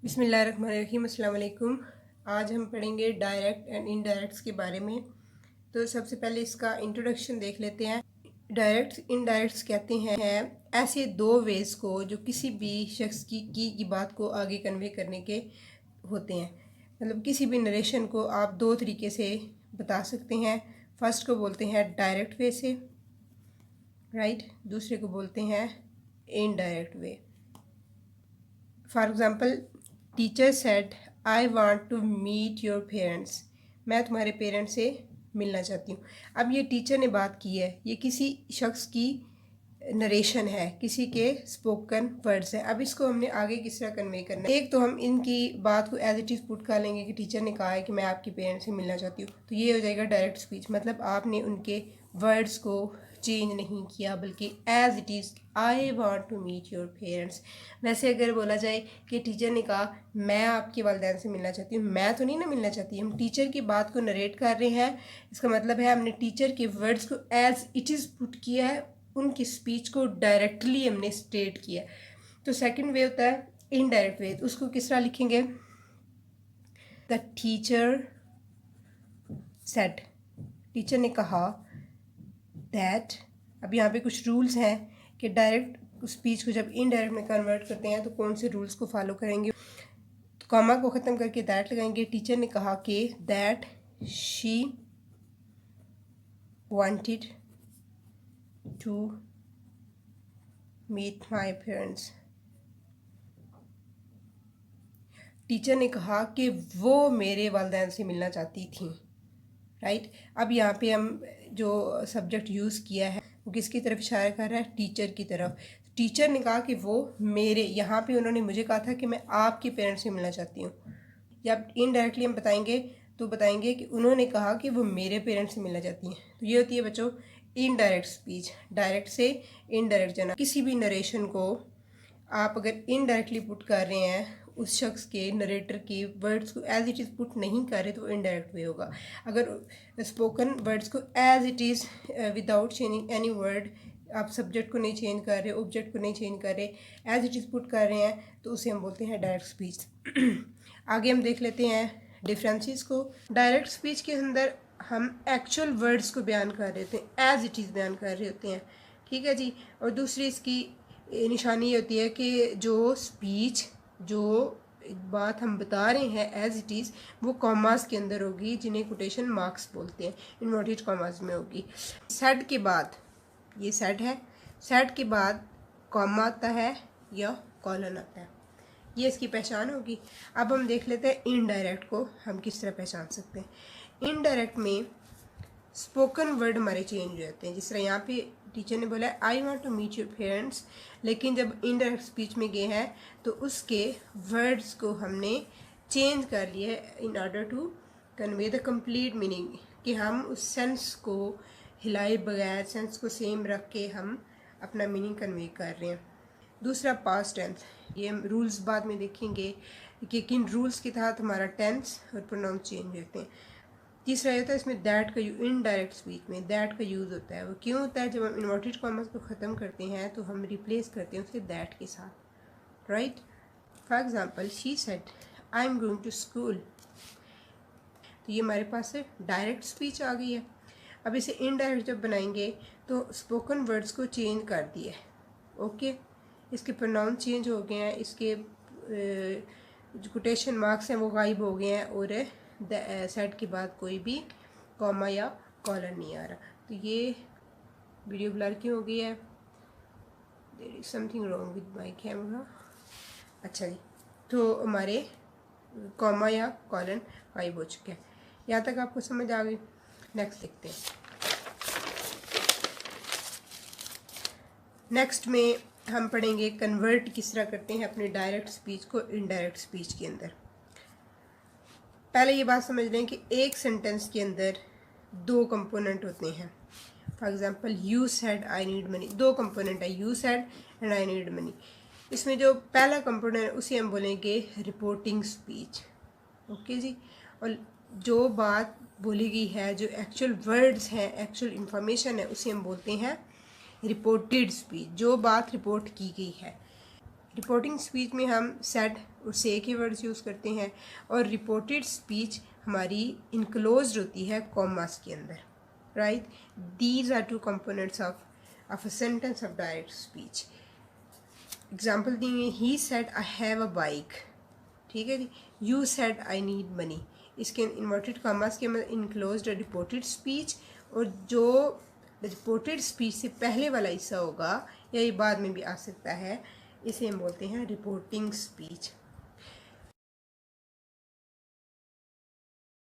बिस्मिल्लाहिर्रहमानिर्रहीम। अस्सलाम वालेकुम। आज हम पढ़ेंगे डायरेक्ट एंड इनडायरेक्ट्स के बारे में। तो सबसे पहले इसका इंट्रोडक्शन देख लेते हैं। डायरेक्ट इनडायरेक्ट्स कहते हैं ऐसे दो वेज को जो किसी भी शख्स की बात को आगे कन्वे करने के होते हैं। मतलब किसी भी नरेशन को आप दो तरीके से बता सकते हैं। फर्स्ट को बोलते हैं डायरेक्ट वे से, राइट। दूसरे को बोलते हैं indirect way. For example, teacher said I want to meet your parents. मैं तुम्हारे पेरेंट्स से मिलना चाहती हूँ। अब ये टीचर ने बात की है, ये किसी शख्स की नरेशन है, किसी के स्पोकन वर्ड्स हैं। अब इसको हमने आगे किस तरह कन्वे करना है। एक तो हम इनकी बात को एज इट इज़ पुट कर लेंगे कि टीचर ने कहा है कि मैं आपके पेरेंट्स से मिलना चाहती हूँ, तो ये हो जाएगा डायरेक्ट स्पीच। मतलब आपने उनके वर्ड्स को चेंज नहीं किया, बल्कि as it is I want to meet your parents. वैसे अगर बोला जाए कि टीचर ने कहा मैं आपके वालिदैन से मिलना चाहती हूँ, मैं तो नहीं ना मिलना चाहती, हम टीचर की बात को नरेट कर रहे हैं। इसका मतलब है हमने टीचर के वर्ड्स को एज इट इज़ पुट किया है, उनकी स्पीच को डायरेक्टली हमने स्टेट किया। तो सेकंड वे होता है इनडायरेक्ट वे। उसको किस तरह लिखेंगे? द टीचर सेड, टीचर ने कहा दैट। अब यहाँ पे कुछ रूल्स हैं कि डायरेक्ट स्पीच को जब इनडायरेक्ट में कन्वर्ट करते हैं तो कौन से रूल्स को फॉलो करेंगे। तो कॉमा को ख़त्म करके दैट लगाएंगे। टीचर ने कहा कि that she wanted to meet my parents. Teacher ने कहा कि वो मेरे वालिदैन से मिलना चाहती थी, राइट। अब यहाँ पे हम जो सब्जेक्ट यूज़ किया है वो किसकी तरफ इशारा कर रहा है? टीचर की तरफ। टीचर ने कहा कि वो मेरे, यहाँ पे उन्होंने मुझे कहा था कि मैं आपके पेरेंट्स से मिलना चाहती हूँ। या इनडायरेक्टली हम बताएंगे तो बताएंगे कि उन्होंने कहा कि वो मेरे पेरेंट्स से मिलना चाहती हैं। तो ये होती है बच्चों इनडायरेक्ट स्पीच। डायरेक्ट से इनडायरेक्ट जाना। किसी भी नरेशन को आप अगर इनडायरेक्टली पुट कर रहे हैं, उस शख्स के नरेटर के वर्ड्स को एज इट इज़ पुट नहीं कर रहे, तो इनडायरेक्ट वे होगा। अगर स्पोकन वर्ड्स को as it is without changing any word, आप सब्जेक्ट को नहीं चेंज कर रहे, ऑब्जेक्ट को नहीं चेंज कर रहे, एज इट इज़ पुट कर रहे हैं, तो उसे हम बोलते हैं डायरेक्ट स्पीच। आगे हम देख लेते हैं डिफरेंसेस को। डायरेक्ट स्पीच के अंदर हम एक्चुअल वर्ड्स को बयान कर रहे होते हैं, एज इट इज़ बयान कर रहे होते हैं, ठीक है जी। और दूसरी इसकी निशानी ये होती है कि जो स्पीच, जो बात हम बता रहे हैं एज इट इज़, वो कॉमास के अंदर होगी, जिन्हें कोटेशन मार्क्स बोलते हैं, इन्वर्टेड कॉमास में होगी। सेड के बाद, ये सेड है, सेड के बाद कॉमा आता है या कॉलन आता है, ये इसकी पहचान होगी। अब हम देख लेते हैं इनडायरेक्ट को हम किस तरह पहचान सकते हैं। इनडायरेक्ट में स्पोकन वर्ड हमारे चेंज हो जाते हैं। जिस तरह यहाँ पे टीचर ने बोला I want to meet your parents, लेकिन जब इनडायरेक्ट स्पीच में गए हैं तो उसके वर्ड्स को हमने चेंज कर लिया in order to convey the complete meaning, कि हम उस सेंस को हिलाए बगैर, सेंस को सेम रख के हम अपना मीनिंग कन्वे कर रहे हैं। दूसरा पास्ट टेंस, ये हम रूल्स बाद में देखेंगे कि किन रूल्स के तहत हमारा टेंस और प्रोनाउन चेंज होते हैं। तीसरा ये होता है इसमें दैट का इनडायरेक्ट स्पीच में दैट का यूज़ होता है। वो क्यों होता है? जब हम इन्वर्टेड कॉमर्स को ख़त्म करते हैं तो हम रिप्लेस करते हैं उसे दैट के साथ, right. For example, she said I am going to school, तो ये हमारे पास डायरेक्ट स्पीच आ गई है। अब इसे इनडायरेक्ट जब बनाएंगे तो स्पोकन वर्ड्स को चेंज कर दिए, ओके। इसके प्रोनाउन चेंज हो गए हैं, इसके जो कोटेशन मार्क्स हैं वो गायब हो गए हैं, और सेट के बाद कोई भी कॉमा या कॉलन नहीं आ रहा। तो ये वीडियो ब्लर क्यों हो गई है? There is something wrong with my camera. अच्छा जी, तो हमारे कॉमा या कॉलन गायब हो चुके हैं। यहाँ तक आपको समझ आ गई? नेक्स्ट देखते हैं। नेक्स्ट में हम पढ़ेंगे कन्वर्ट किस तरह करते हैं अपने डायरेक्ट स्पीच को इनडायरेक्ट स्पीच के अंदर। पहले ये बात समझ लें कि एक सेंटेंस के अंदर दो कंपोनेंट होते हैं। For example, you said I need money, दो कंपोनेंट है, you said and I need money. इसमें जो पहला कंपोनेंट है उसे हम बोलेंगे रिपोर्टिंग स्पीच, ओके जी। और जो बात बोली गई है, जो एक्चुअल वर्ड्स हैं, एक्चुअल इंफॉर्मेशन है, उसे हम बोलते हैं रिपोर्टेड स्पीच, जो बात रिपोर्ट की गई है। रिपोर्टिंग स्पीच में हम सेड और से के वर्ड्स यूज़ करते हैं, और रिपोर्टेड स्पीच हमारी इनक्लोज्ड होती है कॉमास के अंदर, right. These are two components of a sentence of direct speech. Example देंगे, he said I have a bike, ठीक है जी। You said I need money, इसके इन्वर्टेड कॉमास के अंदर इनक्लोज्ड रिपोर्टेड स्पीच, और जो रिपोर्टेड स्पीच से पहले वाला हिस्सा होगा या ये बाद में भी आ सकता है, इसे हम बोलते हैं रिपोर्टिंग स्पीच।